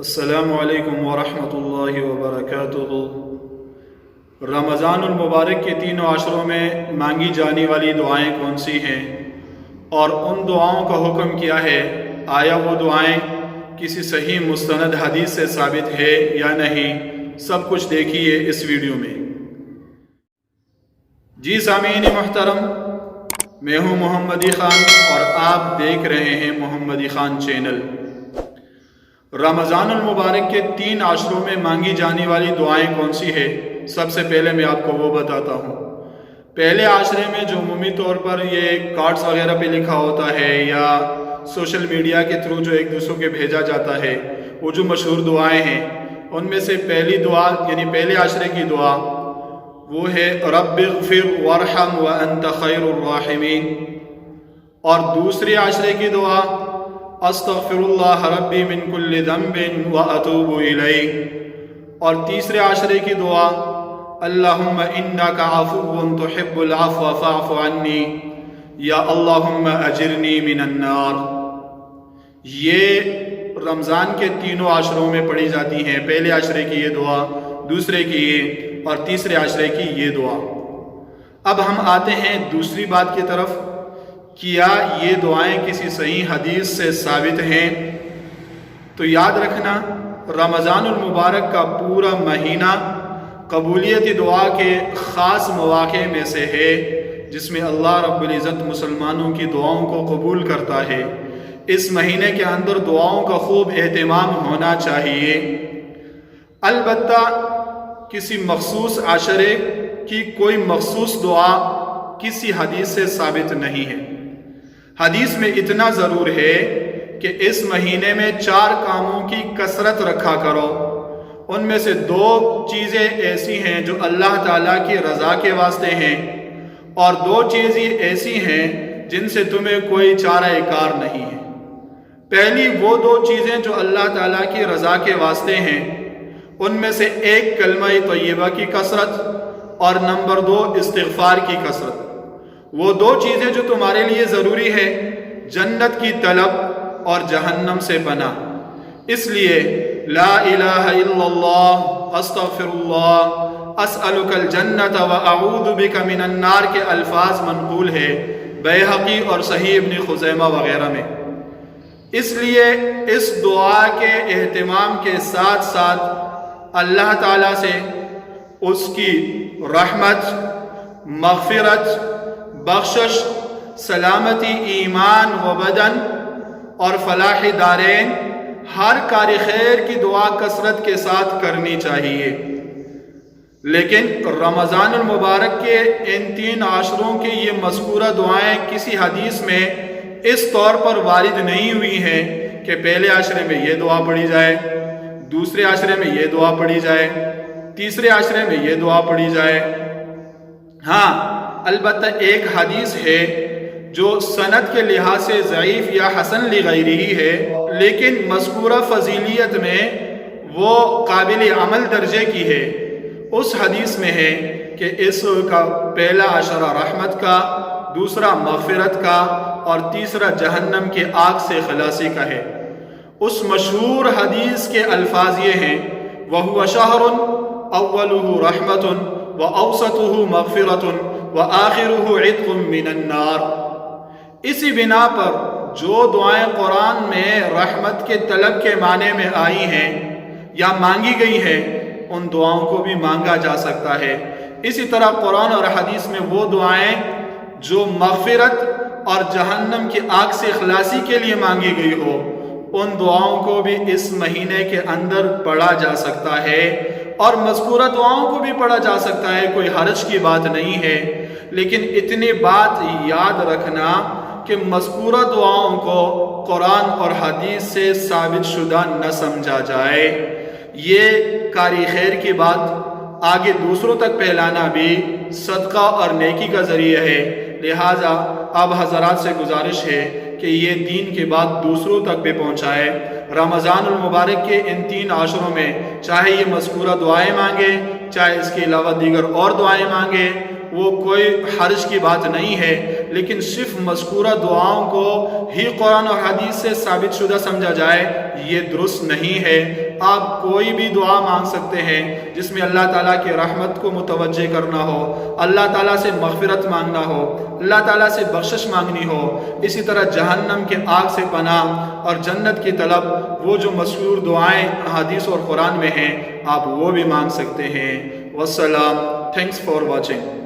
السلام علیکم ورحمۃ اللہ وبرکاتہ۔ رمضان المبارک کے تینوں عشروں میں مانگی جانے والی دعائیں کون سی ہیں اور ان دعاؤں کا حکم کیا ہے؟ آیا وہ دعائیں کسی صحیح مستند حدیث سے ثابت ہے یا نہیں؟ سب کچھ دیکھیے اس ویڈیو میں۔ جی سامعین محترم، میں ہوں محمدی خان اور آپ دیکھ رہے ہیں محمدی خان چینل۔ رمضان المبارک کے تین عشروں میں مانگی جانے والی دعائیں کون سی ہے؟ سب سے پہلے میں آپ کو وہ بتاتا ہوں۔ پہلے عشرے میں جو عمومی طور پر یہ کارڈز وغیرہ پہ لکھا ہوتا ہے یا سوشل میڈیا کے تھرو جو ایک دوسروں کے بھیجا جاتا ہے، وہ جو مشہور دعائیں ہیں، ان میں سے پہلی دعا یعنی پہلے عشرے کی دعا وہ ہے رب اغفر وارحم وانت خیر الراحمین، اور دوسرے عشرے کی دعا استغفر اللہ ربی من کل ذنب واتوب الیہ، اور تیسرے عشرے کی دعا اللہم انک عفو تحب العفو فاعف عنی یا اللہم اجرنی من النار۔ یہ رمضان کے تینوں عشروں میں پڑھی جاتی ہیں، پہلے عشرے کی یہ دعا، دوسرے کی یہ، اور تیسرے عشرے کی یہ دعا۔ اب ہم آتے ہیں دوسری بات کی طرف، کیا یہ دعائیں کسی صحیح حدیث سے ثابت ہیں؟ تو یاد رکھنا، رمضان المبارک کا پورا مہینہ قبولیت دعا کے خاص مواقع میں سے ہے، جس میں اللہ رب العزت مسلمانوں کی دعاؤں کو قبول کرتا ہے۔ اس مہینے کے اندر دعاؤں کا خوب اہتمام ہونا چاہیے۔ البتہ کسی مخصوص عشرے کی کوئی مخصوص دعا کسی حدیث سے ثابت نہیں ہے۔ حدیث میں اتنا ضرور ہے کہ اس مہینے میں 4 کاموں کی کثرت رکھا کرو، ان میں سے 2 چیزیں ایسی ہیں جو اللہ تعالیٰ کی رضا کے واسطے ہیں، اور 2 چیزیں ایسی ہیں جن سے تمہیں کوئی چارہ کار نہیں ہے۔ پہلی وہ 2 چیزیں جو اللہ تعالیٰ کی رضا کے واسطے ہیں، ان میں سے ایک کلمہ طیبہ کی کثرت اور نمبر 2 استغفار کی کثرت۔ وہ 2 چیزیں جو تمہارے لیے ضروری ہے، جنت کی طلب اور جہنم سے پناہ۔ اس لیے لا الہ الا اللہ، استغفر اللہ، اسألک الجنت واعوذ بک من النار کے الفاظ منقول ہے بیہقی اور صحیح ابن خزیمہ وغیرہ میں۔ اس لیے اس دعا کے اہتمام کے ساتھ ساتھ اللہ تعالیٰ سے اس کی رحمت، مغفرت، بخشش، سلامتی ایمان و بدن اور فلاح دارین، ہر کار خیر کی دعا کثرت کے ساتھ کرنی چاہیے۔ لیکن رمضان المبارک کے ان 3 عشروں کی یہ مذکورہ دعائیں کسی حدیث میں اس طور پر وارد نہیں ہوئی ہیں کہ پہلے عشرے میں یہ دعا پڑھی جائے، دوسرے عشرے میں یہ دعا پڑھی جائے، تیسرے عشرے میں یہ دعا پڑھی جائے۔ ہاں، البتہ ایک حدیث ہے جو سند کے لحاظ سے ضعیف یا حسن لغیرہ ہے، لیکن مذکورہ فضیلیت میں وہ قابل عمل درجے کی ہے۔ اس حدیث میں ہے کہ اس کا پہلا عشرہ رحمت کا، دوسرا مغفرت کا، اور تیسرا جہنم کے آگ سے خلاصی کا ہے۔ اس مشہور حدیث کے الفاظ یہ ہیں وَهُوَ شَهْرٌ أَوَّلُهُ رَحْمَةٌ وَأَوْسَطُهُ مَغْفِرَةٌ وَآخِرُهُ عِتْقٌ مِّنَ النَّارِ۔ اسی بنا پر جو دعائیں قرآن میں رحمت کے طلب کے معنی میں آئی ہیں یا مانگی گئی ہیں، ان دعاؤں کو بھی مانگا جا سکتا ہے۔ اسی طرح قرآن اور حدیث میں وہ دعائیں جو مغفرت اور جہنم کی آگ سے خلاصی کے لیے مانگی گئی ہو، ان دعاؤں کو بھی اس مہینے کے اندر پڑھا جا سکتا ہے، اور مذکورہ دعاؤں کو بھی پڑھا جا سکتا ہے، کوئی حرج کی بات نہیں ہے۔ لیکن اتنی بات یاد رکھنا کہ مذکورہ دعاؤں کو قرآن اور حدیث سے ثابت شدہ نہ سمجھا جائے۔ یہ کاری خیر کی بات آگے دوسروں تک پھیلانا بھی صدقہ اور نیکی کا ذریعہ ہے، لہٰذا اب حضرات سے گزارش ہے کہ یہ دین کی بات دوسروں تک بھی پہنچائے۔ رمضان المبارک کے ان 3 عشروں میں چاہے یہ مذکورہ دعائیں مانگے، چاہے اس کے علاوہ دیگر اور دعائیں مانگے، وہ کوئی حرج کی بات نہیں ہے، لیکن صرف مذکورہ دعاؤں کو ہی قرآن اور حدیث سے ثابت شدہ سمجھا جائے، یہ درست نہیں ہے۔ آپ کوئی بھی دعا مانگ سکتے ہیں جس میں اللہ تعالیٰ کی رحمت کو متوجہ کرنا ہو، اللہ تعالیٰ سے مغفرت مانگنا ہو، اللہ تعالیٰ سے بخشش مانگنی ہو، اسی طرح جہنم کے آگ سے پناہ اور جنت کی طلب، وہ جو مشہور دعائیں حدیث اور قرآن میں ہیں آپ وہ بھی مانگ سکتے ہیں۔ والسلام، تھینکس فار واچنگ۔